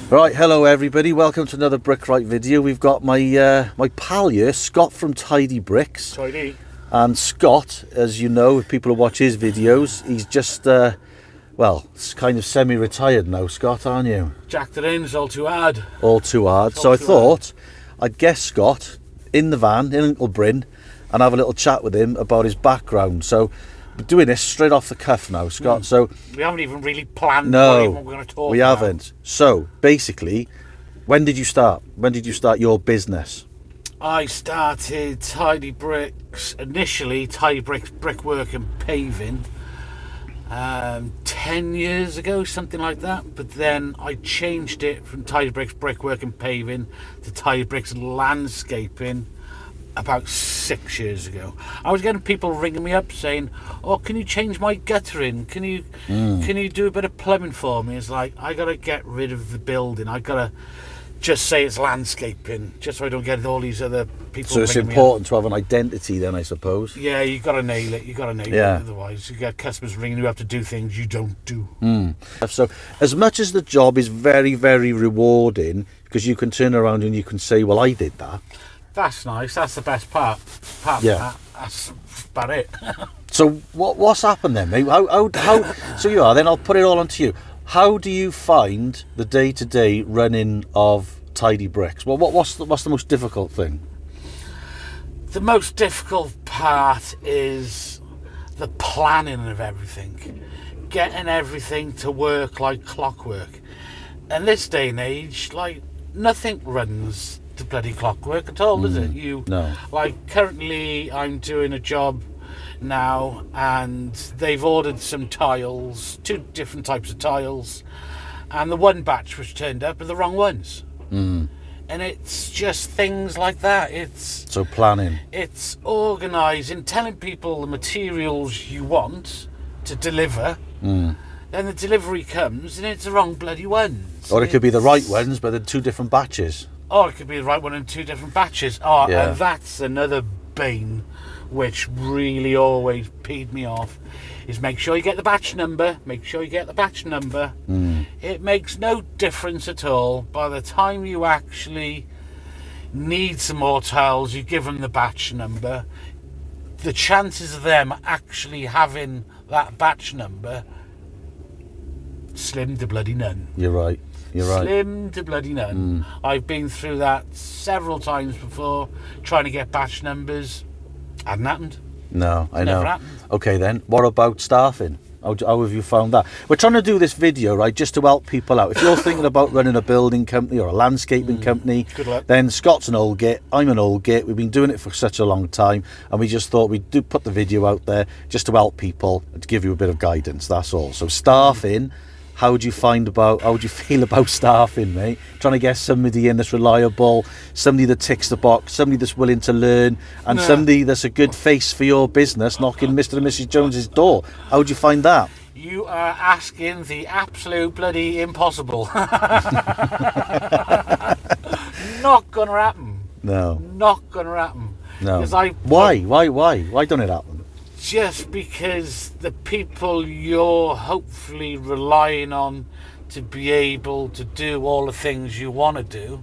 Right, hello everybody. Welcome to another Brickright video. We've got my pal here, Scott from Tidy Bricks. Tidy. And Scott, as you know, if people who watch his videos, he's just well, it's kind of semi-retired now, Scott, aren't you? Jacked it in, it's all too hard. All too hard. So I thought I'd get Scott in the van in Uncle Bryn and have a little chat with him about his background. So we're doing this straight off the cuff now, Scott. So we haven't even really planned no, what we're going to talk we about. haven't. So basically, when did you start? When did you start your business? I started Tidy Bricks, initially Tidy Bricks Brickwork and Paving, 10 years ago, something like that. But then I changed it from Tidy Bricks Brickwork and Paving to Tidy Bricks Landscaping about 6 years ago. I was getting people ringing me up saying, "Oh, can you change my guttering? Can you do a bit of plumbing for me?" It's like, I gotta get rid of the building. I gotta just say it's landscaping, just so I don't get all these other people. So it's important to have an identity then, I suppose. Yeah, you gotta nail it. You gotta nail it. Otherwise, you get customers ringing you up to do things you don't do. So as much as the job is very, very rewarding, because you can turn around and you can say, "Well, I did that." That's nice. That's the best part. Yeah. That's about it. So what's happened then, mate? How so you are, then I'll put it all onto you. How do you find the day-to-day running of Tidy Bricks? Well, what's the most difficult thing? The most difficult part is the planning of everything. Getting everything to work like clockwork. In this day and age, like, nothing runs to bloody clockwork at all, is it? No. Like, currently I'm doing a job now and they've ordered some tiles, 2 different types of tiles, and the one batch which turned up are the wrong ones. And it's just things like that. So planning. It's organising, telling people the materials you want to deliver. Then the delivery comes and it's the wrong bloody ones. Or it could be the right ones, but they're 2 different batches. Or it could be the right one in 2 different batches. And that's another bane which really always peed me off, is make sure you get the batch number. Make sure you get the batch number. It makes no difference at all. By the time you actually need some more tiles, you give them the batch number. The chances of them actually having that batch number, slim to bloody none. You're right. Slim to bloody none. I've been through that several times before, trying to get batch numbers. Hadn't happened. No, I know. Never happened. Okay then, what about staffing? How have you found that? We're trying to do this video, right, just to help people out. If you're thinking about running a building company or a landscaping company, good luck. Then Scott's an old git, I'm an old git. We've been doing it for such a long time, and we just thought we'd put the video out there just to help people and to give you a bit of guidance, that's all. So staffing, how do you feel about staffing, mate? Trying to get somebody in that's reliable, somebody that ticks the box, somebody that's willing to learn, and somebody that's a good face for your business, knocking Mr. and Mrs. Jones's door. How do you find that? You are asking the absolute bloody impossible. Not gonna happen. No. Not gonna happen. No. Why? Why don't it happen? Just because the people you're hopefully relying on to be able to do all the things you want to do,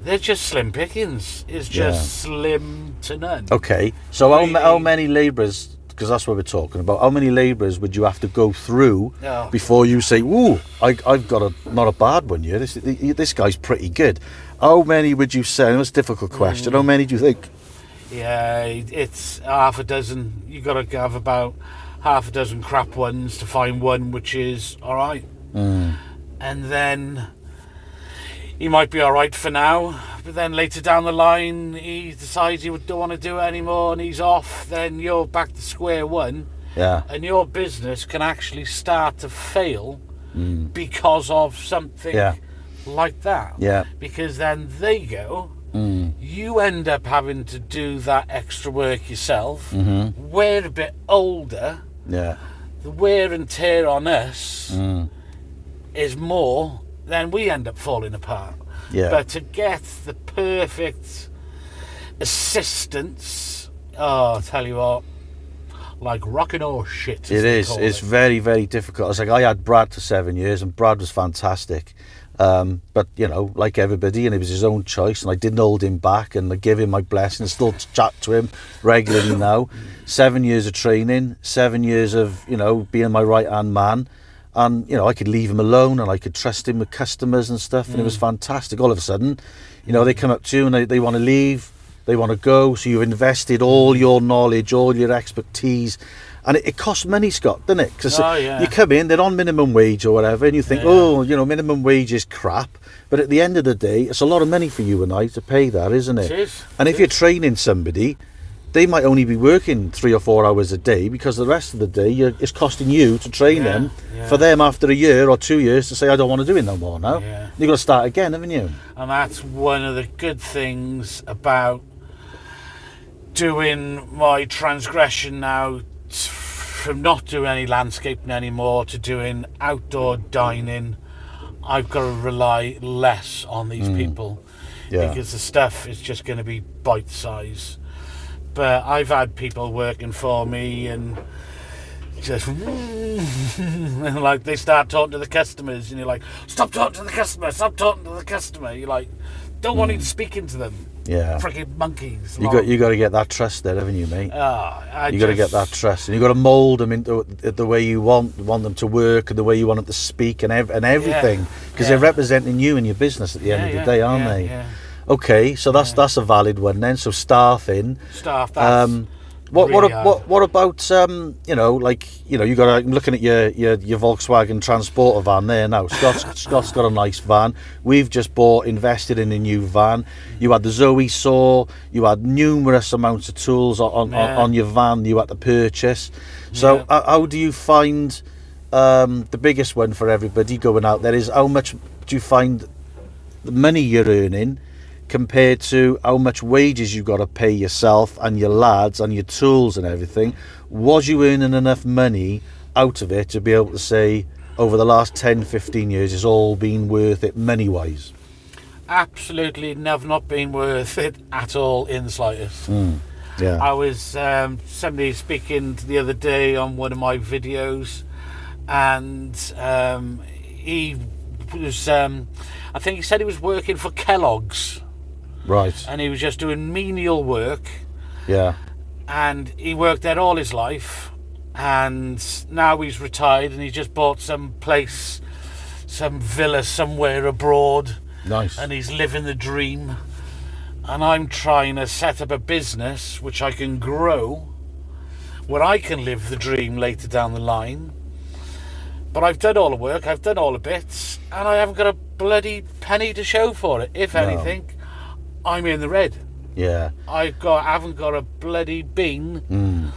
they're just slim pickings. It's just slim to none. Okay, so really? How many labourers, because that's what we're talking about, how many labourers would you have to go through before you say, "Ooh, I've got not a bad one here, this guy's pretty good"? How many would you say? It's a difficult question. How many do you think? Yeah, it's half a dozen. You got to have about half a dozen crap ones to find one which is all right. And then he might be all right for now, but then later down the line he decides he don't want to do it anymore and he's off. Then you're back to square one. Yeah. And your business can actually start to fail because of something like that. Yeah. Because then they go. You end up having to do that extra work yourself. We're a bit older. Yeah. The wear and tear on us is more, then we end up falling apart. Yeah. But to get the perfect assistance, oh, I'll tell you what, like rocking horse shit. It is. It's very, very difficult. It's like I had Brad for 7 years, and Brad was fantastic. But, you know, like everybody, and it was his own choice, and I didn't hold him back, and I give him my blessing, still chat to him regularly now. 7 years of training, 7 years of, you know, being my right-hand man. And, you know, I could leave him alone, and I could trust him with customers and stuff, and it was fantastic. All of a sudden, you know, they come up to you, and they want to leave, they want to go, so you've invested all your knowledge, all your expertise, and it costs money, Scott, doesn't it? Because you come in, they're on minimum wage or whatever, and you think, oh, you know, minimum wage is crap. But at the end of the day, it's a lot of money for you and I to pay that, isn't it? It is. And if you're training somebody, they might only be working 3 or 4 hours a day, because the rest of the day it's costing you to train them, for them after a year or 2 years to say, I don't want to do it no more now. Yeah. You've got to start again, haven't you? And that's one of the good things about doing my transgression now, from not doing any landscaping anymore to doing outdoor dining. I've got to rely less on these people, because the stuff is just going to be bite size. But I've had people working for me and just and like they start talking to the customers, and you're like, stop talking to the customer, stop talking to the customer. You're like, don't want him speaking to them. Yeah, freaking monkeys. You got to get that trust there, haven't you, mate? You got to get that trust, and you got to mould them into the way you want them to work, and the way you want them to speak, and everything, because they're representing you and your business at the end of the day, aren't they? Yeah. Okay, so that's a valid one then. So staffing. What about you know, like, you know, I'm looking at your Volkswagen Transporter van there now. Scott's got a nice van. We've just invested in a new van. You had the Zoe saw. You had numerous amounts of tools on your van you had to purchase. So how do you find the biggest one for everybody going out there is, how much do you find the money you're earning compared to how much wages you've got to pay yourself and your lads and your tools and everything? Was you earning enough money out of it to be able to say, over the last 10, 15 years, it's all been worth it money-wise? Absolutely never not been worth it at all in the slightest. I was somebody speaking the other day on one of my videos, and he was, I think he said he was working for Kellogg's. Right. And he was just doing menial work. Yeah. And he worked there all his life. And now he's retired, and he just bought some place, some villa somewhere abroad. Nice. And he's living the dream. And I'm trying to set up a business which I can grow, where I can live the dream later down the line. But I've done all the work, I've done all the bits, and I haven't got a bloody penny to show for it. If anything, I'm in the red. Yeah. I haven't got a bloody bean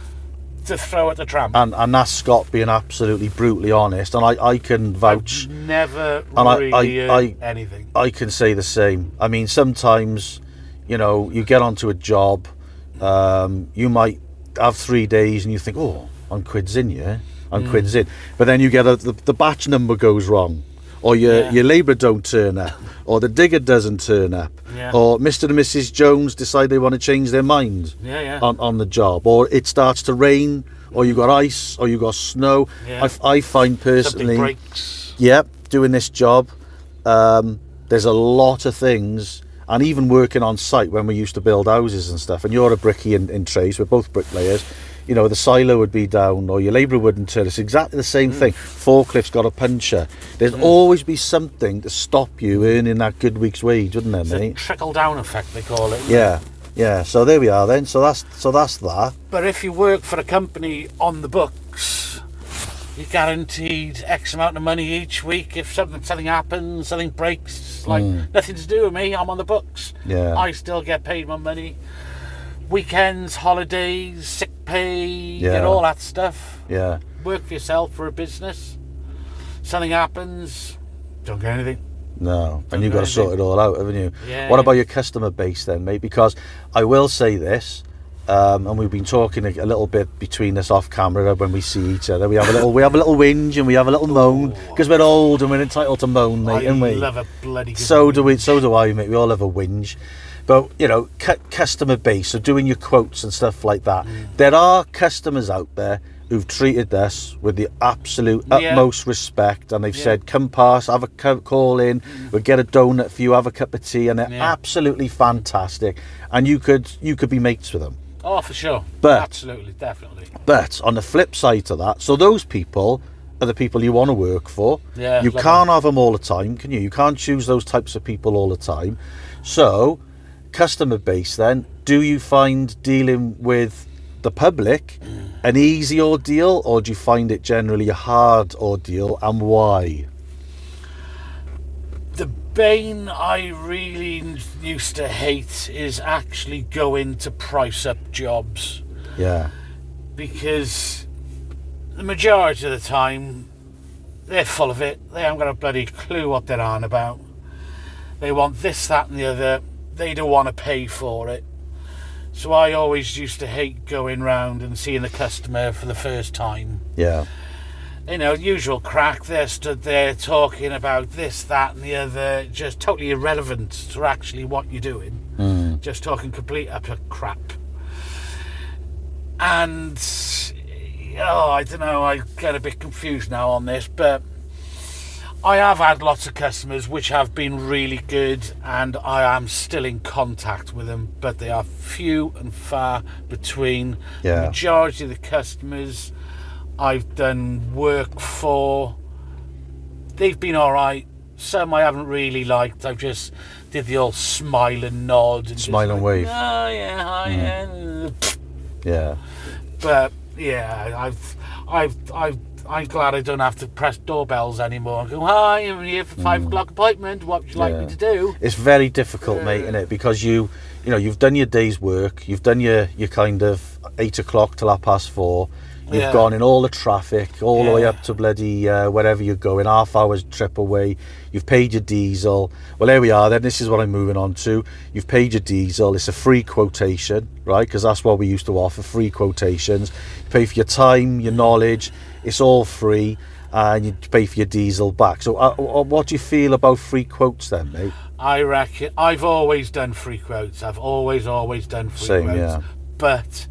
to throw at the tramp. And that's Scott being absolutely brutally honest, and I can vouch. I've never really anything. I can say the same. I mean, sometimes, you know, you get onto a job, you might have 3 days and you think, oh, I'm quids in, I'm quids in. But then you get the batch number goes wrong, or your labourer don't turn up, or the digger doesn't turn up, or Mr. and Mrs. Jones decide they want to change their mind on the job, or it starts to rain, or you got ice, or you got snow. I find personally, doing this job, there's a lot of things, and even working on site when we used to build houses and stuff, and you're a brickie in trades, we're both bricklayers, you know, the silo would be down, or your labourer wouldn't turn. It's exactly the same thing. Forklift's got a puncher. There's always be something to stop you earning that good week's wage, wouldn't there, it's mate? A trickle-down effect, they call it. Yeah. So there we are then. So that's that. But if you work for a company on the books, you're guaranteed X amount of money each week. If something happens, something breaks, like nothing to do with me, I'm on the books. Yeah. I still get paid my money. Weekends, holidays, sick pay, get all that stuff. Yeah. Work for yourself for a business. Something happens, don't get anything. No, and you've got to sort it all out, haven't you? Yeah. What about your customer base then, mate? Because I will say this, and we've been talking a little bit between us off camera when we see each other. We have a little whinge and we have a little moan because we're old and we're entitled to moan, mate, aren't we? I love a bloody good So whinge. do I, mate. We all have a whinge. But, you know, customer base, so doing your quotes and stuff like that. There are customers out there who've treated us with the absolute utmost respect, and they've said, come past, have a call in, we'll get a donut for you, have a cup of tea, and they're absolutely fantastic. And you could be mates with them. Oh, for sure. But, absolutely, definitely. But on the flip side to that, so those people are the people you want to work for. Yeah, you can't have them all the time, can you? You can't choose those types of people all the time. So, customer base then, do you find dealing with the public an easy ordeal, or do you find it generally a hard ordeal, and why? The bane I really used to hate is actually going to price up jobs. Yeah. Because the majority of the time, they're full of it. They haven't got a bloody clue what they're on about. They want this, that and the other. They don't want to pay for it. So I always used to hate going round and seeing the customer for the first time. Yeah. You know, usual crack. They're stood there talking about this, that and the other, just totally irrelevant to actually what you're doing. Just talking complete utter crap. And, I don't know, I get a bit confused now on this, but I have had lots of customers which have been really good, and I am still in contact with them, but they are few and far between. Yeah. The majority of the customers I've done work for, they've been all right. Some I haven't really liked. I've just did the old smile and nod and Smile and wave. Oh yeah, hi, yeah. Yeah. But yeah, I'm glad I don't have to press doorbells anymore and go, hi, I'm here for 5 o'clock appointment, what would you like me to do? It's very difficult, mate, isn't it? Because you know, you've done your day's work, you've done your kind of 8 o'clock till 4:30. You've gone in all the traffic, all the way up to bloody wherever you're going, half hour's trip away. You've paid your diesel. Well, there we are then. This is what I'm moving on to. You've paid your diesel. It's a free quotation, right? Because that's what we used to offer, free quotations. You pay for your time, your knowledge. It's all free. And you pay for your diesel back. So what do you feel about free quotes then, mate? I reckon I've always done free quotes. I've always done free quotes. Yeah. But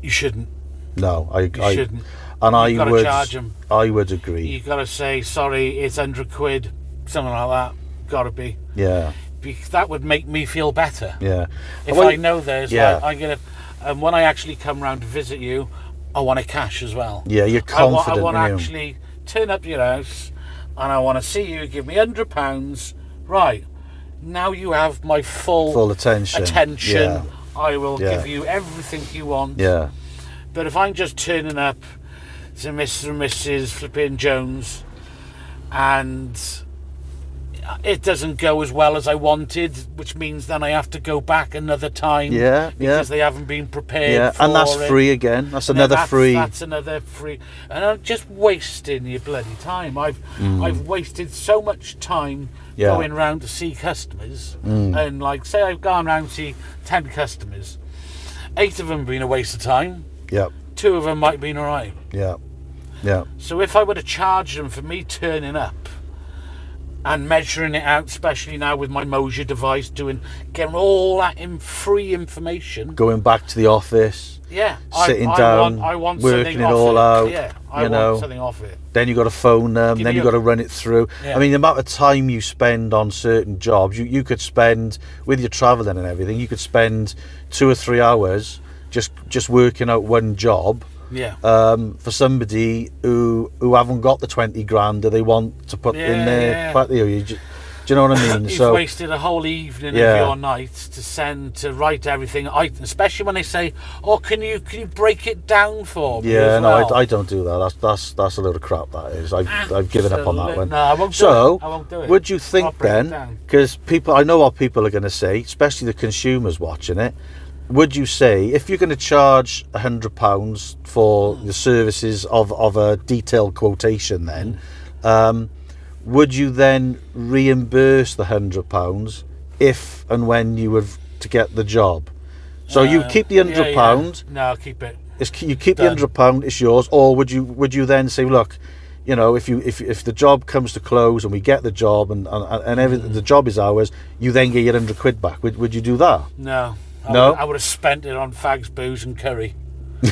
you shouldn't. No, I shouldn't. And You've got to charge them. I would agree. You've got to say, sorry, it's £100, something like that. Got to be. Yeah. Because that would make me feel better. Yeah. If Well, I know there's, yeah. I get and when I actually come round to visit you, I want a cash as well. Yeah, you're confident. I want to aren't you? actually turn up to your house, and I want to see you give me £100. Right. Now you have my full attention. Attention. Yeah. I will give you everything you want. Yeah. But if I'm just turning up to Mr. and Mrs. Flippin' Jones and it doesn't go as well as I wanted, which means then I have to go back another time. Because they haven't been prepared for it. And that's free again. That's another free. That's another free. And I'm just wasting your bloody time. I've wasted so much time going round to see customers. And like, say I've gone round to see 10 customers. 8 of them have been a waste of time. Yeah. 2 of them might have been all right. Yeah. Yeah. So if I were to charge them for me turning up and measuring it out, especially now with my Mosier device, getting all that free information, going back to the office, sitting down, I want working it off all out. Yeah, I want something off it. Then you got to phone them. Then you got to run it through. Yeah. I mean, the amount of time you spend on certain jobs, you could spend with your travelling and everything. You could spend 2 or 3 hours just working out one job. Yeah. For somebody who haven't got the 20 grand that they want to put in there. But, do you know what I mean? You've wasted a whole evening of your night to write everything, especially when they say, "Oh, can you break it down for me?" Yeah, as well? I don't do that. That's a load of crap. That is. I've given up on that one. No, I won't do it. I won't do it. Would you think then? Because I know what people are going to say, especially the consumers watching it. Would you say, if you're going to charge £100 for the services of a detailed quotation, then would you then reimburse the £100 if and when you were to get the job? So you keep the £100. No, I'll keep it. You keep the £100. It's yours. Or would you then say, look, you know, if the job comes to close and we get the job and the job is ours, you then get your £100 back. Would you do that? No. No. I would have spent it on fags, booze, and curry. Too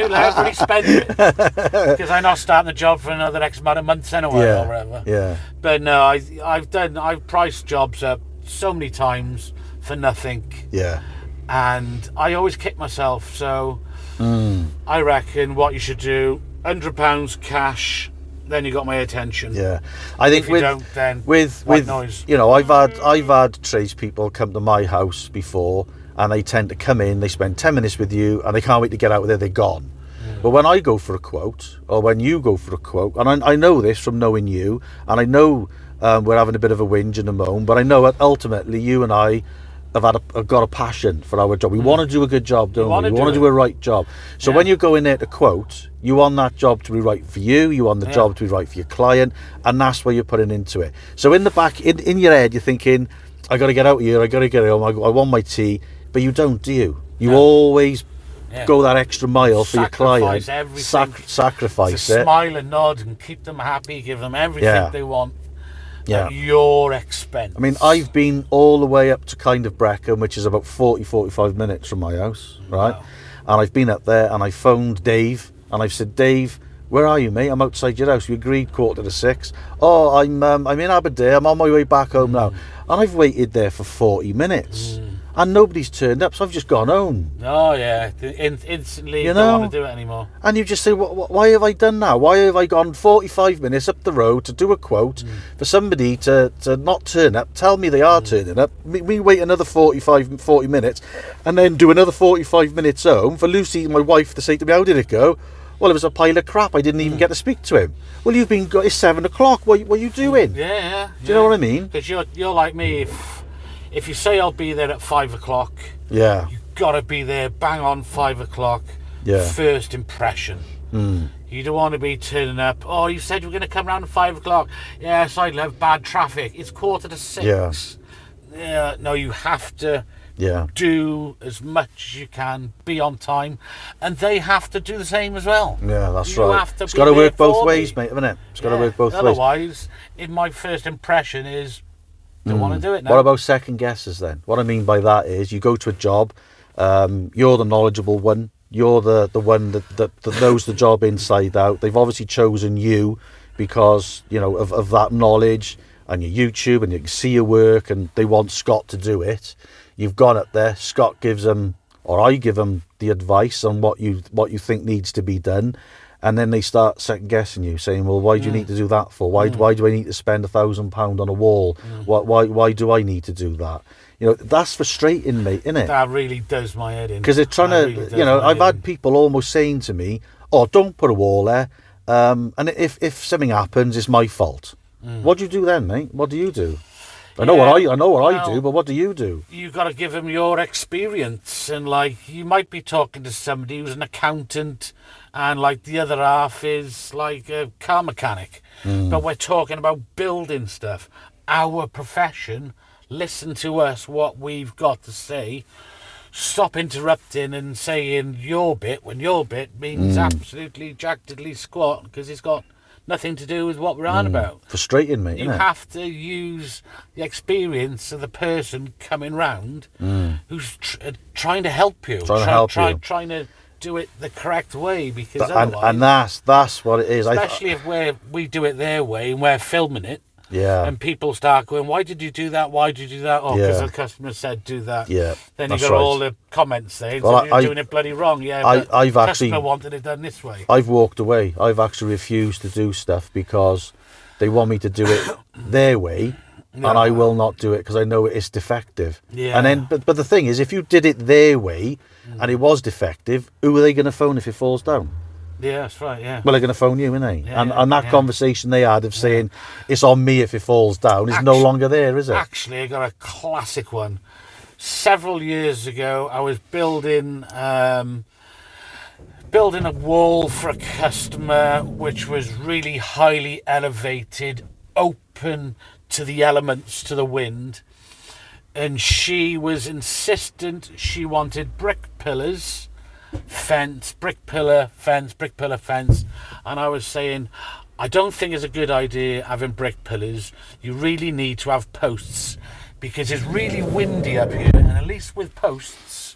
late, I've already spent it because I'm not starting the job for another X amount of months anyway, or whatever. Yeah. But no, I've priced jobs up so many times for nothing. Yeah. And I always kick myself. So I reckon what you should do: £100 cash. Then you got my attention. Yeah, I think if you don't, then with noise. You know, I've had tradespeople come to my house before. And they tend to come in, they spend 10 minutes with you, and they can't wait to get out of there, they're gone. But when I go for a quote, or when you go for a quote, and I know this from knowing you, and I know we're having a bit of a whinge and a moan, but I know that ultimately you and I have got a passion for our job. We want to do a good job, don't we? We want to do a right job. So when you go in there to quote, you want that job to be right for you, you want the job to be right for your client, and that's where you're putting into it. So in the back, in your head, you're thinking, I got to get out here, I got to get home, I want my tea. But you don't, do you? You always go that extra mile for your client. Sacrifice it. Smile and nod and keep them happy, give them everything they want at your expense. I mean, I've been all the way up to kind of Brecon, which is about 45 minutes from my house, right? Wow. And I've been up there and I phoned Dave and I've said, Dave, where are you, mate? I'm outside your house. We agreed 5:45. Oh, I'm in Aberdeen. I'm on my way back home now. And I've waited there for 40 minutes. And nobody's turned up, so I've just gone home. Oh, yeah. Instantly, you don't want to do it anymore. And you just say, why have I done that? Why have I gone 45 minutes up the road to do a quote for somebody to not turn up, tell me they are turning up, we wait another 40 minutes, and then do another 45 minutes home for Lucy, my wife, to say to me, how did it go? Well, it was a pile of crap. I didn't even get to speak to him. Well, it's 7 o'clock. What are you doing? Yeah. Do you know what I mean? Because you're like me. If you say I'll be there at 5 o'clock, you've got to be there bang on 5 o'clock. First impression. You don't want to be turning up. Oh, you said you were going to come around at 5 o'clock. Yes, I'd have bad traffic. It's 5:45. Yeah. No, you have to do as much as you can, be on time, and they have to do the same as well. Yeah, that's right. It's got to work both ways, mate, haven't it? It's got to work both ways. Otherwise, my first impression is, don't want to do it now. What about second guesses then? What I mean by that is you go to a job, you're the knowledgeable one, you're the one that knows the job inside out. They've obviously chosen you because, you know, of that knowledge and your YouTube, and you can see your work, and they want Scott to do it. You've gone up there, Scott gives them, or I give them, the advice on what you think needs to be done. And then they start second guessing you, saying, "Well, why do you need to do that for? Why do I need to spend £1,000 on a wall? Why do I need to do that?" You know, that's frustrating, mate, isn't it? That really does my head in. Because they're trying to, you know, I've had people almost saying to me, "Oh, don't put a wall there. And if something happens, it's my fault." What do you do then, mate? What do you do? I know what I do, but what do you do? You've got to give them your experience, and like you might be talking to somebody who's an accountant, and like the other half is like a car mechanic. But we're talking about building stuff. Our profession. Listen to us, what we've got to say. Stop interrupting and saying your bit when your bit means absolutely jack diddly squat, because it's got nothing to do with what we're on about. Frustrating, mate. You have to use the experience of the person coming round who's trying to help you. Trying to do it the correct way, because otherwise, and that's what it is. Especially if we do it their way and we're filming it. Yeah. And people start going, "Why did you do that? Why did you do that?" Oh, because the customer said do that. Yeah. Then you got all the comments saying, "Well, you're doing it bloody wrong." Yeah. I've customer wanted it done this way. I've walked away. I've actually refused to do stuff because they want me to do it their way, and I will not do it because I know it's defective. Yeah. And then, but the thing is, if you did it their way and it was defective, who are they going to phone if it falls down? Yeah, that's right, yeah. Well, they're going to phone you, aren't they? Yeah, and that conversation they had of saying, it's on me if it falls down, is no longer there, is it? Actually, I got a classic one. Several years ago, I was building a wall for a customer, which was really highly elevated, open to the elements, to the wind. And she was insistent she wanted brick pillars, fence, brick pillar, fence, brick pillar, fence. And I was saying, I don't think it's a good idea having brick pillars. You really need to have posts because it's really windy up here. And at least with posts,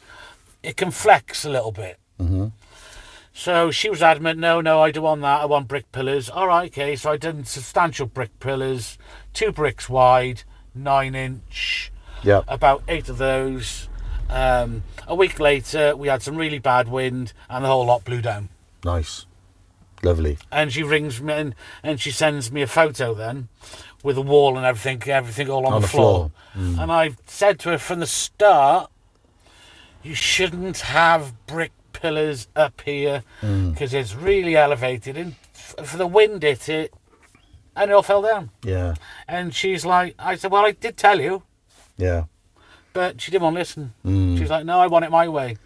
it can flex a little bit. Mm-hmm. So she was adamant, no, I don't want that. I want brick pillars. All right, okay. So I did substantial brick pillars, 2 bricks wide, 9-inch. Yeah. About 8 of those. A week later, we had some really bad wind, and the whole lot blew down. Nice. Lovely. And she rings me and she sends me a photo then with a wall and everything all on the floor. Mm. And I said to her from the start, you shouldn't have brick pillars up here because it's really elevated, and for the wind hit it and it all fell down. Yeah. And she's like, I said, well, I did tell you. Yeah. But she didn't want to listen. She's like, no, I want it my way.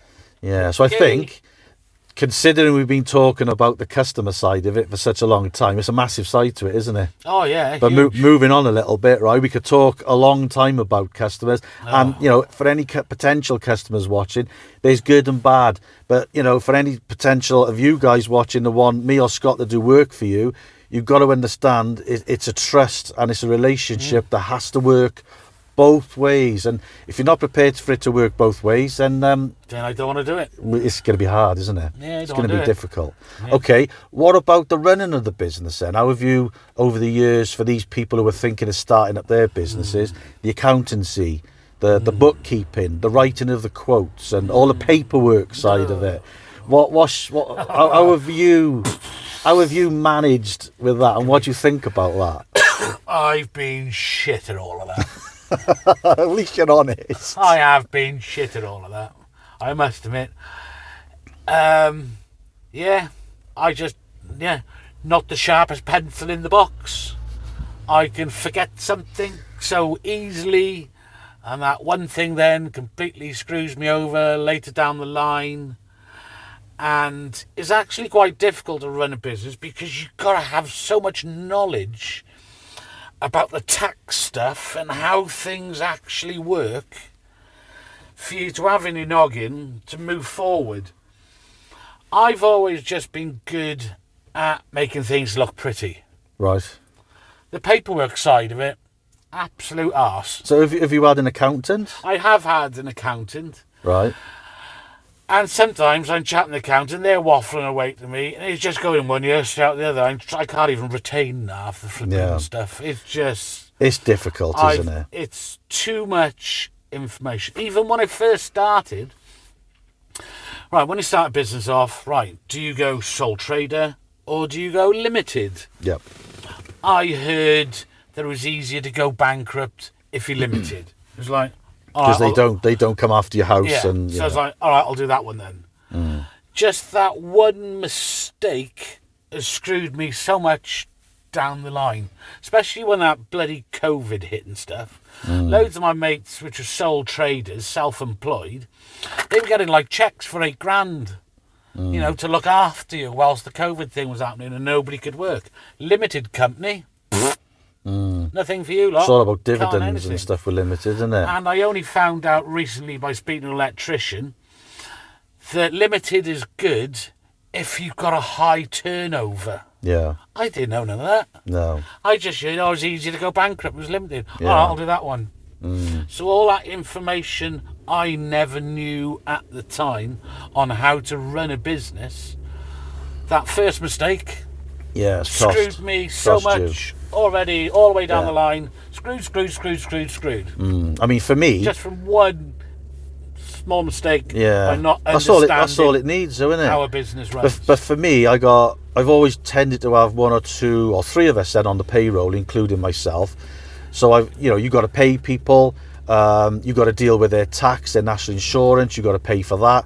Yeah. So I think, considering we've been talking about the customer side of it for such a long time, it's a massive side to it, isn't it? Oh, yeah. But moving on a little bit, right, we could talk a long time about customers. And, for any potential customers watching, there's good and bad. But, for any potential of you guys watching that want me or Scott to do work for you, you've got to understand it's a trust and it's a relationship that has to work both ways. And if you're not prepared for it to work both ways, then I don't want to do it. It's going to be hard, isn't it? Yeah, it's going to be difficult. Yeah. Okay, what about the running of the business then? How have you, over the years, for these people who are thinking of starting up their businesses, the accountancy, the bookkeeping, the writing of the quotes, and all the paperwork side of it? How have you managed with that, and what do you think about that? I've been shit at all of that. At least you're honest. I have been shit at all of that, I must admit. Not the sharpest pencil in the box. I can forget something so easily, and that one thing then completely screws me over later down the line. And it's actually quite difficult to run a business because you've got to have so much knowledge about the tax stuff and how things actually work for you to have in your noggin to move forward. I've always just been good at making things look pretty. Right. The paperwork side of it, absolute arse. So have you had an accountant? I have had an accountant. Right. And sometimes I'm chatting to the accountant, they're waffling away to me, and it's just going one ear, straight out the other. I can't even retain half the flipping stuff. It's just... It's difficult, isn't it? It's too much information. Even when I first started... Right, when you start a business off, right, do you go sole trader or do you go limited? Yep. I heard that it was easier to go bankrupt if you're limited. It was like... Because they don't come after your house. Yeah, and so I was like, all right, I'll do that one then. Just that one mistake has screwed me so much down the line, especially when that bloody COVID hit and stuff. Loads of my mates, which were sole traders, self-employed, they were getting like checks for $8,000, to look after you whilst the COVID thing was happening and nobody could work. Limited company. Nothing for you lot. It's all about dividends and stuff with limited, isn't it? And I only found out recently by speaking to an electrician that limited is good if you've got a high turnover. Yeah. I didn't know none of that. No. I just it was easy to go bankrupt. It was limited. Yeah. All right, I'll do that one. So all that information I never knew at the time on how to run a business. That first mistake screwed me so much. Already, all the way down the line, screwed. I mean, for me, just from one small mistake, by not that's all it needs, though, isn't it? How a business runs. But for me, I've always tended to have 1 or 2 or 3 of us then on the payroll, including myself. So you got to pay people. You got to deal with their tax, their national insurance. You got to pay for that.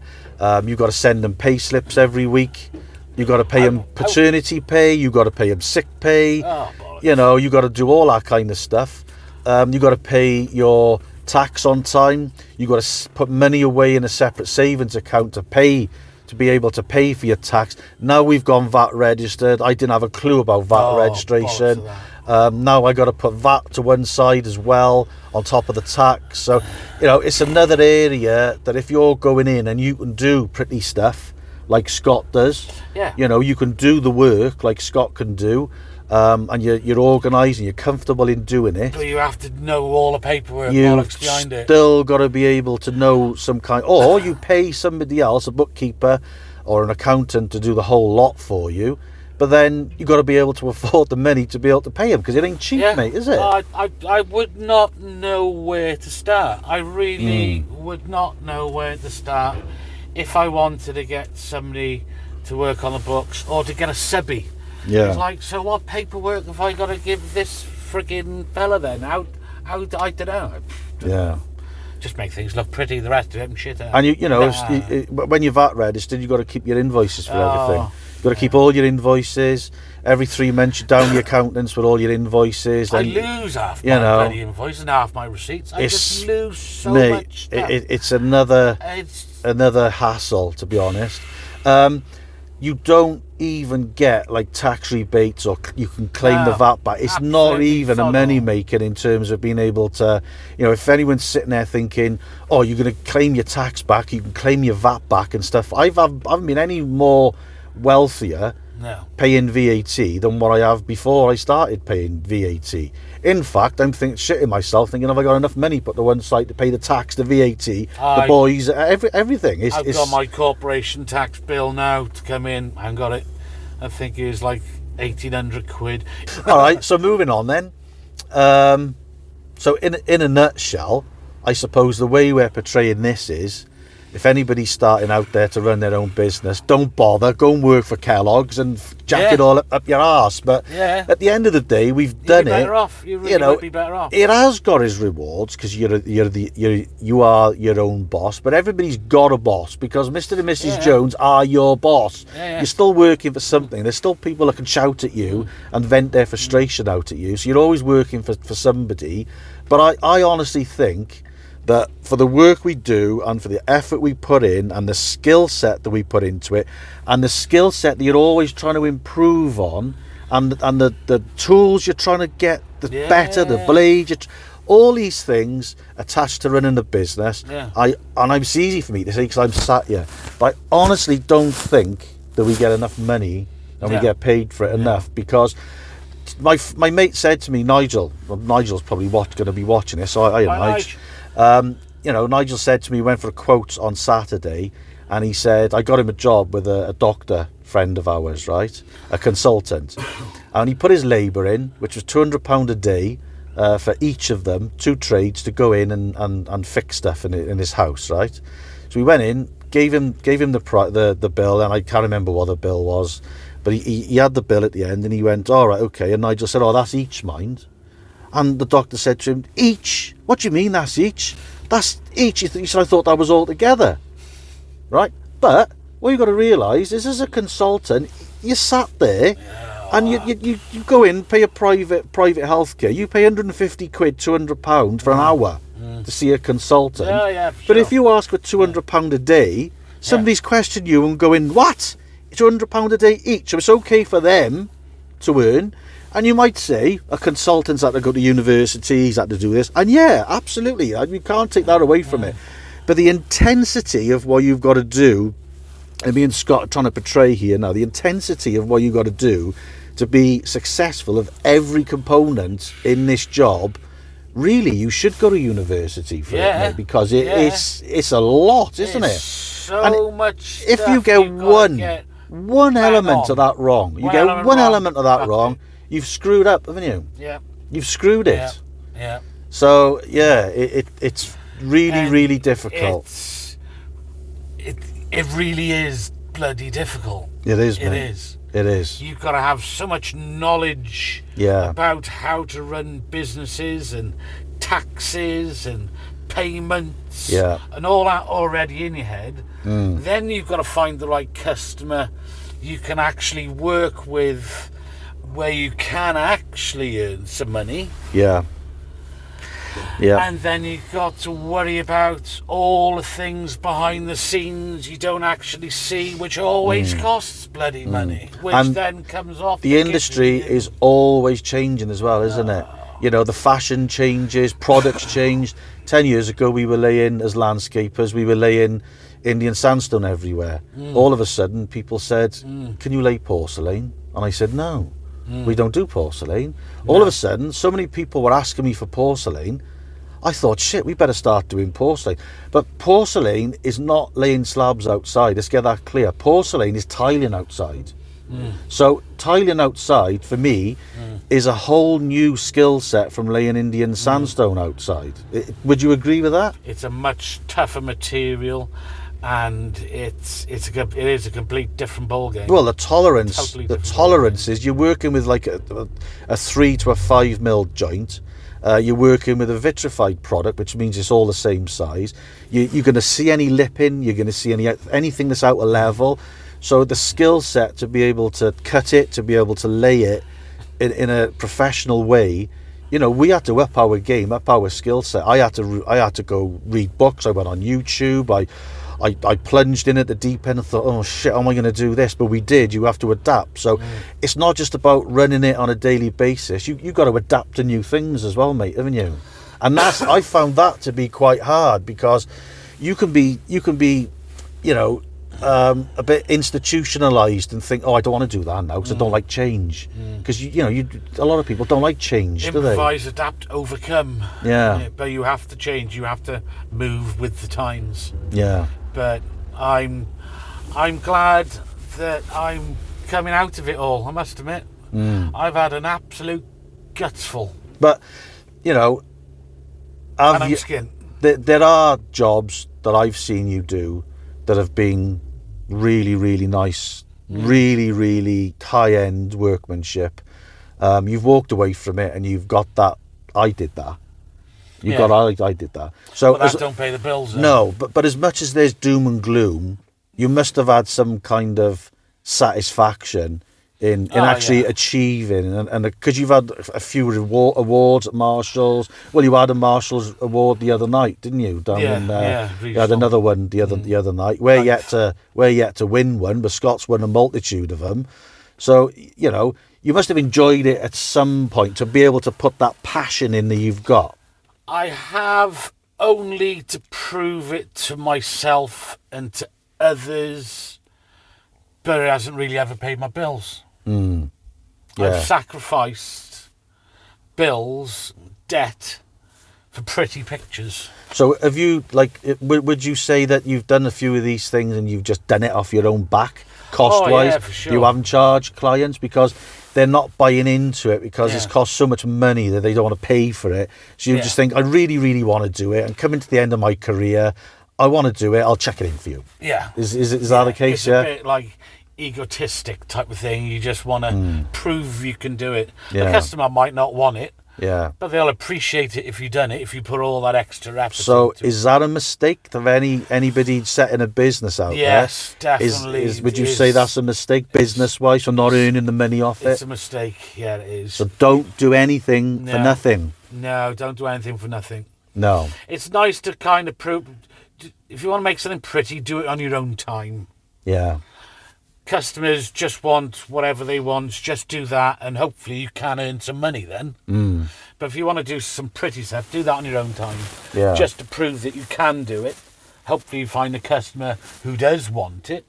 You got to send them pay slips every week. You got to pay them paternity pay. You got to pay them sick pay. You got to do all that kind of stuff. You got to pay your tax on time. You got to put money away in a separate savings account to be able to pay for your tax. Now we've gone VAT registered. I didn't have a clue about VAT registration. Now I got to put that to one side as well on top of the tax. So, you know, it's another area that if you're going in and you can do pretty stuff like Scott does, you know, you can do the work like Scott can do, and you're organised and you're comfortable in doing it. But you have to know all the paperwork bollocks behind it. You've still got to be able to know some kind, or you pay somebody else, a bookkeeper or an accountant, to do the whole lot for you. But then you've got to be able to afford the money to be able to pay him, because it ain't cheap, mate, is it? I would not know where to start. I really would not know where to start if I wanted to get somebody to work on the books or to get a subby. Yeah. It's like, so what paperwork have I got to give this frigging fella then? How I don't know. Yeah. Just make things look pretty, the rest of it and shit. And you know, when you're VAT registered, you've got to keep your invoices for everything. You've got to keep all your invoices. Every 3 months you down the accountants with all your invoices. I lose half my bloody invoices and half my receipts. I just lose so much stuff. It's another hassle, to be honest. You don't even get like tax rebates, or you can claim the VAT back. It's not even a money maker in terms of being able to, you know, if anyone's sitting there thinking, oh, you're going to claim your tax back, you can claim your VAT back and stuff. I haven't been any more wealthier paying VAT than what I have before I started paying VAT. In fact, I'm shitting myself thinking, have I got enough money put to one side to pay the tax, the VAT, the boys, everything? I've got my corporation tax bill now to come in. I haven't got it. I think it was like 1,800 quid. All right, so moving on then. So in a nutshell, I suppose the way we're portraying this is, if anybody's starting out there to run their own business, don't bother. Go and work for Kellogg's and jack it all up your arse. But at the end of the day, we've done it. You really would be better off. It has got its rewards, because you are your own boss. But everybody's got a boss, because Mr. and Mrs. Jones are your boss. You're still working for something. There's still people that can shout at you and vent their frustration out at you. So you're always working for somebody. But I honestly think that for the work we do and for the effort we put in and the skill set that we put into it and the skill set that you're always trying to improve on, and the tools you're trying to get better, the blade, all these things attached to running the business, it's easy for me to say because I'm sat here, but I honestly don't think that we get enough money and we get paid for it enough, because my mate said to me, Nigel's probably going to be watching this, so Nigel. You know, Nigel said to me, he went for a quote on Saturday, and he said, I got him a job with a doctor friend of ours, right, a consultant, and he put his labour in, which was £200 a day for each of them, 2 trades, to go in and fix stuff in his house, right? So we went in, gave him the bill, and I can't remember what the bill was, but he had the bill at the end, and he went, all right, okay, and Nigel said, oh, that's each, mind. And the doctor said to him, each? What do you mean that's each? That's each. He said, I thought that was all together. Right? But what you've got to realise is, as a consultant, you sat there and you go in, pay a private healthcare. You pay 150 quid, £200 for an hour to see a consultant. But if you ask for £200 a day, somebody's questioning you and going, what? It's £200 a day each. So it's okay for them to earn. And you might say a consultant's had to go to university, he's had to do this. And yeah, absolutely, you can't take that away from it. But the intensity of what you've got to do, and me and Scott are trying to portray here now, the intensity of what you've got to do to be successful of every component in this job, really, you should go to university for it, mate, because it's a lot, isn't it? So much. If you get one element of that wrong, element of that wrong, you've screwed up, haven't you? Yeah. You've screwed it. Yeah. So it's really difficult. It really is bloody difficult. It is, mate. It is. You've got to have so much knowledge about how to run businesses and taxes and payments and all that already in your head. Then you've got to find the right customer you can actually work with, where you can actually earn some money. Yeah. And then you've got to worry about all the things behind the scenes you don't actually see, which always costs bloody money, which And then comes off the industry is always changing as well, isn't it? You know, the fashion changes, products change. 10 years ago, we were laying, as landscapers, we were laying Indian sandstone everywhere. All of a sudden, people said, can you lay porcelain? And I said, no, we don't do porcelain. All of a sudden, so many people were asking me for porcelain. I thought, shit, we better start doing porcelain. But porcelain is not laying slabs outside. Let's get that clear. Porcelain is tiling outside. So tiling outside, for me, is a whole new skill set from laying Indian sandstone outside. Would you agree with that? It's a much tougher material, and it is a complete different ballgame. Well, the tolerance, Totally the different tolerance is you're working with like a 3 to a 5 mil joint. You're working with a vitrified product, which means it's all the same size. You're going to see any lipping. You're going to see anything that's out of level. So the skill set to be able to cut it, to be able to lay it in a professional way, you know, we had to up our game, up our skill set. I had to go read books. I went on YouTube. I plunged in at the deep end and thought, oh shit, how am I going to do this? But we did. You have to adapt. So it's not just about running it on a daily basis. You got to adapt to new things as well, mate, haven't you? And I found that to be quite hard, because you can be, you know, a bit institutionalized and think, oh, I don't want to do that now because I don't like change. Because a lot of people don't like change, do they? Improvise, adapt, overcome. Yeah. But you have to change. You have to move with the times. Yeah. But I'm glad that I'm coming out of it all. I must admit, I've had an absolute gutsful. But you know, and I'm skint. There are jobs that I've seen you do that have been really, really nice, really, really high-end workmanship. You've walked away from it and you've got that, I did that. I did that. So that don't pay the bills. Though. No, but as much as there's doom and gloom, you must have had some kind of satisfaction in actually achieving, and because you've had a few awards at Marshalls. Well, you had a Marshalls award the other night, didn't you? You had another one the other night. We're yet to win one, but Scott's won a multitude of them. So you know, you must have enjoyed it at some point to be able to put that passion in that you've got. I have, only to prove it to myself and to others, but it hasn't really ever paid my bills. Yeah. I've sacrificed bills, debt, for pretty pictures. So have you, like, would you say that you've done a few of these things and you've just done it off your own back, cost-wise? Oh, yeah, for sure. You haven't charged clients because they're not buying into it because it's cost so much money that they don't want to pay for it. So you just think, I really, really want to do it. I'm coming to the end of my career. I want to do it. I'll check it in for you. Yeah. Is that the case? It's a bit like egotistic type of thing. You just want to prove you can do it. Yeah. The customer might not want it. Yeah. But they'll appreciate it if you've done it, if you put all that extra effort So into is that a mistake of anybody setting a business out there? Yes, definitely. Would you say that's a mistake business-wise for not earning the money off it? It's a mistake, yeah, it is. So don't do anything for nothing. No, don't do anything for nothing. No. It's nice to kind of prove, if you want to make something pretty, do it on your own time. Yeah. Customers just want whatever they want, just do that, and hopefully you can earn some money then. But if you want to do some pretty stuff, do that on your own time. Yeah. Just to prove that you can do it. Hopefully you find a customer who does want it.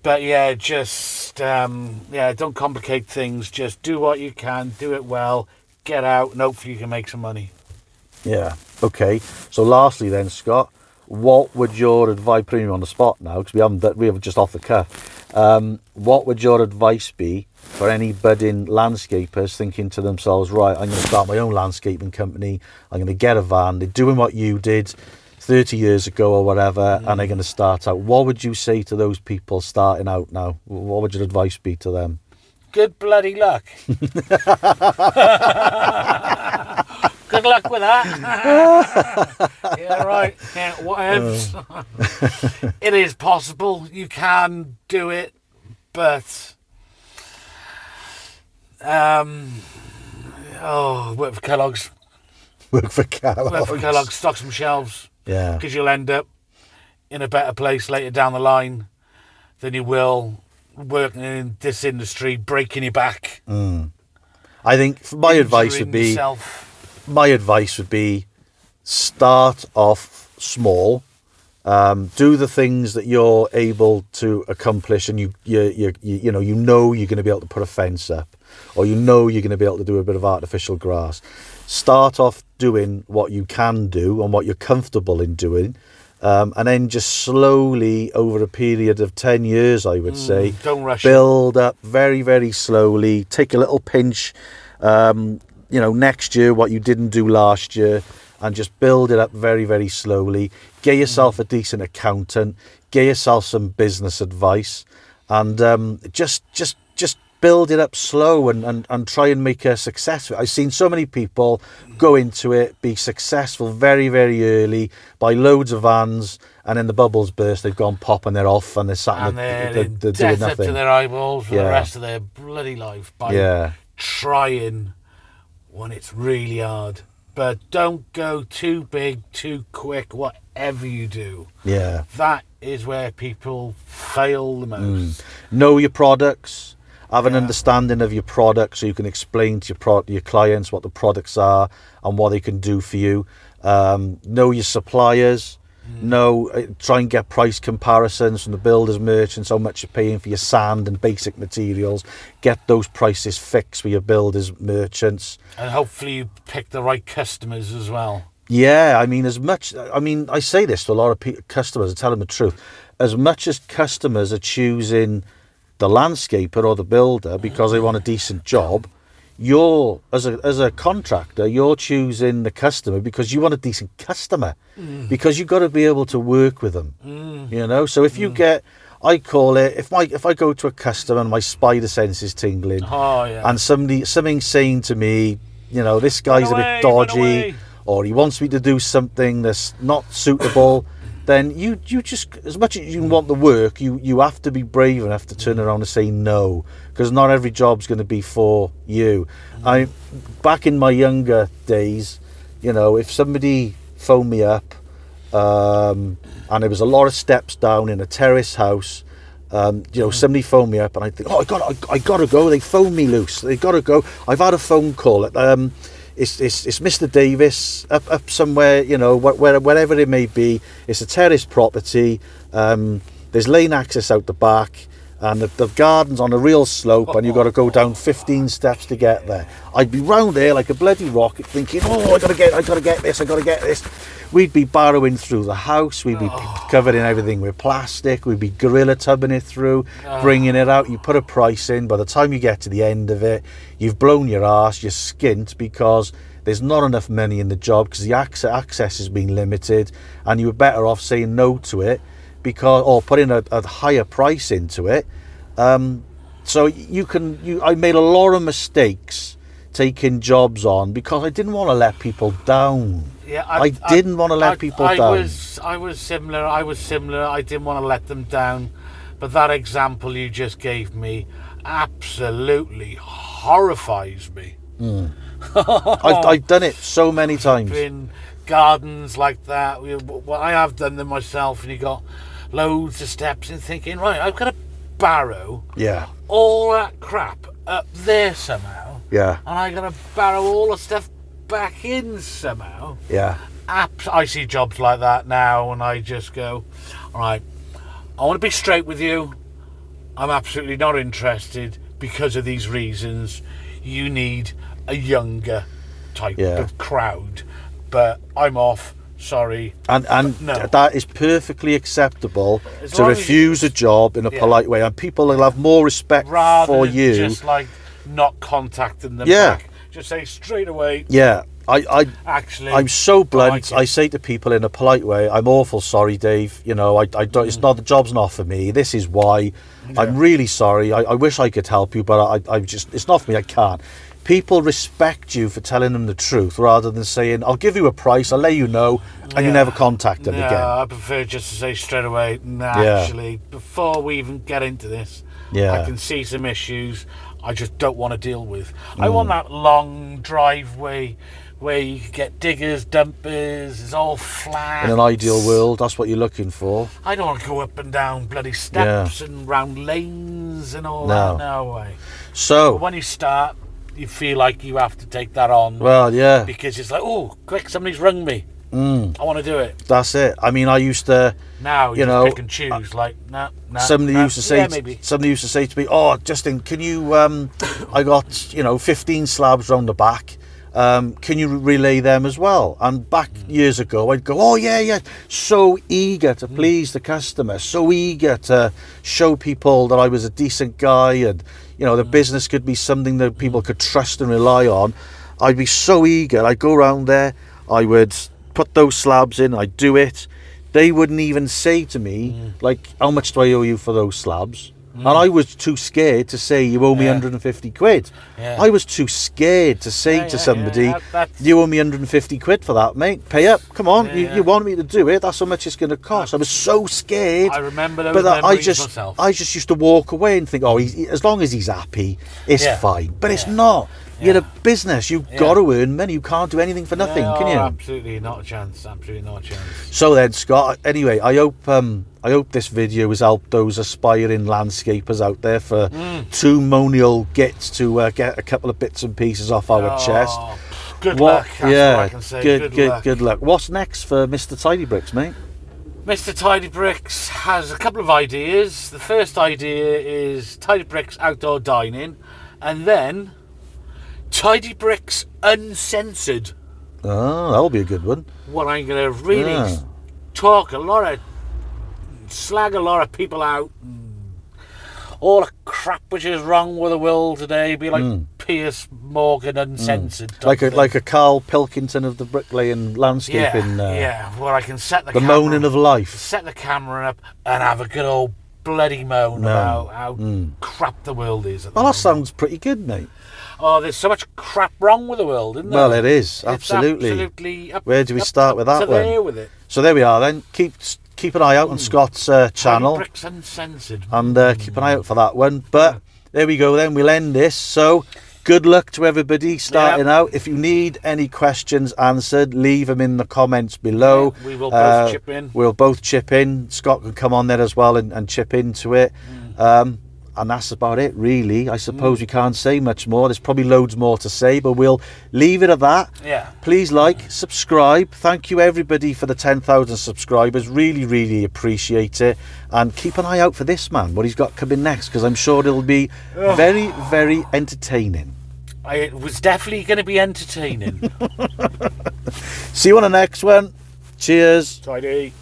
But yeah, just don't complicate things. Just do what you can, do it well, get out, and hopefully you can make some money. Yeah. Okay. So lastly then, Scott, what would your advice, putting you on the spot now, because we have just off the cuff, what would your advice be for any budding landscapers thinking to themselves, right, I'm going to start my own landscaping company, I'm going to get a van, they're doing what you did 30 years ago or whatever, and they're going to start out. What would you say to those people starting out now? What would your advice be to them? Good bloody luck. Good luck with that. Yeah, right. Yeah, whatevs. It is possible. You can do it, but work for Kellogg's. Work for Kellogg's. Work for Kellogg's, stock some shelves. Yeah. Because you'll end up in a better place later down the line than you will working in this industry, breaking your back. I think my advice would be start off small. Do the things that you're able to accomplish, and you know you're going to be able to put a fence up, or you know you're going to be able to do a bit of artificial grass. Start off doing what you can do and what you're comfortable in doing, and then just slowly over a period of 10 years, I would say, don't rush build up very, very slowly. Take a little pinch, next year what you didn't do last year, and just build it up very, very slowly. Get yourself a decent accountant, get yourself some business advice, and just build it up slow and try and make a success of it. I've seen so many people go into it, be successful very, very early, buy loads of vans, and then the bubbles burst, they've gone pop and they're off and they're sat and they're doing nothing. up to their eyeballs for the rest of their bloody life by trying when it's really hard. But don't go too big, too quick, whatever you do. Yeah. That is where people fail the most. Know your products. Have an understanding of your product so you can explain to your clients what the products are and what they can do for you. Know your suppliers. Try and get price comparisons from the builders, merchants, how much you're paying for your sand and basic materials. Get those prices fixed for your builders, merchants. And hopefully you pick the right customers as well. Yeah, I say this to a lot of customers, I tell them the truth. As much as customers are choosing the landscaper or the builder because they want a decent job, you're as a contractor, you're choosing the customer because you want a decent customer, because you've got to be able to work with them. So if you get, I call it, if I go to a customer and my spider sense is tingling, and something's saying to me, this guy's a bit dodgy, or he wants me to do something that's not suitable, then you just, as much as you want the work, you have to be brave enough to turn around and say no, because not every job's going to be for you. Back in my younger days, if somebody phoned me up, and there was a lot of steps down in a terrace house, somebody phoned me up and I think, I gotta go. They phoned me loose. They gotta go. I've had a phone call. It's Mr. Davis up somewhere, wherever it may be. It's a terrace property. There's lane access out the back, and the garden's on a real slope, and you've got to go down 15 steps to get there. I'd be round there like a bloody rocket, thinking, I gotta get this. We'd be barrowing through the house. We'd be covering everything with plastic. We'd be gorilla tubbing it through, bringing it out. You put a price in. By the time you get to the end of it, you've blown your arse. You're skint because there's not enough money in the job because the access has been limited, and you were better off saying no to it or putting a higher price into it. So I made a lot of mistakes taking jobs on because I didn't want to let people down. Yeah, I didn't want to let people down. I was similar. I didn't want to let them down. But that example you just gave me absolutely horrifies me. I've done it so many times. In gardens like that, I have done them myself, and you got loads of steps and thinking, right, I've got to barrow all that crap up there somehow. Yeah. And I got to barrow all the stuff back in somehow. Yeah. I see jobs like that now, and I just go, all right, I want to be straight with you. I'm absolutely not interested because of these reasons. You need a younger type of crowd, but I'm off. Sorry. And no. That is perfectly acceptable to refuse a job in a polite way, and people will have more respect for you. Just like not contacting them back. Just say straight away. Yeah. I'm so blunt. I say to people in a polite way, I'm awful sorry, Dave. I don't. It's not, the job's not for me. This is why. Yeah. I'm really sorry. I wish I could help you, but I just, it's not for me. I can't. People respect you for telling them the truth rather than saying, I'll give you a price, I'll let you know, and you never contact them again. I prefer just to say straight away, actually, before we even get into this, I can see some issues I just don't want to deal with. I want that long driveway where you could get diggers, dumpers, it's all flat. In an ideal world, that's what you're looking for. I don't want to go up and down bloody steps and round lanes and all that. No way. So but when you start, you feel like you have to take that on. Well, yeah. Because it's like, oh, quick, somebody's rung me. I want to do it. That's it. I mean, I used to. Now you know, pick and choose. Like, somebody used to say. Somebody used to say to me, "Oh, Justin, can you? I got 15 slabs round the back. Can you relay them as well?" And back years ago, I'd go, "Oh yeah, so eager to please the customer, so eager to show people that I was a decent guy, and the business could be something that people could trust and rely on." I'd be so eager. I'd go around there. I would put those slabs in. I'd do it. They wouldn't even say to me, like, "How much do I owe you for those slabs?" And I was too scared to say, "You owe me 150 quid. I was too scared to say to somebody, "You owe me 150 quid for that, mate. Pay up. Come on. You want me to do it. That's how much it's going to cost." I was so scared. I remember those memories myself. I just used to walk away and think, "Oh, as long as he's happy, it's fine." But it's not. You're a business. You've got to earn money. You can't do anything for nothing, can you? Absolutely not a chance. Absolutely not a chance. So then, Scott. Anyway, I hope this video has helped those aspiring landscapers out there for 2 monial gits to get a couple of bits and pieces off our chest. Good luck. That's all I can say. Good luck. What's next for Mr. Tidy Bricks, mate? Mr. Tidy Bricks has a couple of ideas. The first idea is Tidy Bricks outdoor dining, and then Tidy Bricks Uncensored. Oh, that'll be a good one. What I'm going to really slag a lot of people out. All the crap which is wrong with the world today. Be like Piers Morgan Uncensored. Like a Carl Pilkington of the bricklaying landscaping. Where I can set the moaning of life. Set the camera up and have a good old bloody moan about how crap the world is. Well, that sounds pretty good, mate. Oh, there's so much crap wrong with the world, isn't there? Well, it is, absolutely. Where do we start with that one? There with it. So there we are then. Keep an eye out on Scott's channel. Bricks Uncensored. And keep an eye out for that one. But there we go then. We'll end this. So good luck to everybody starting out. If you need any questions answered, leave them in the comments below. We will both chip in. We'll both chip in. Scott can come on there as well and chip into it. And that's about it, really. I suppose we can't say much more. There's probably loads more to say, but we'll leave it at that. Yeah. Please like, subscribe. Thank you, everybody, for the 10,000 subscribers. Really, really appreciate it. And keep an eye out for this man, what he's got coming next, because I'm sure it'll be very, very entertaining. It was definitely going to be entertaining. See you on the next one. Cheers. Tidy.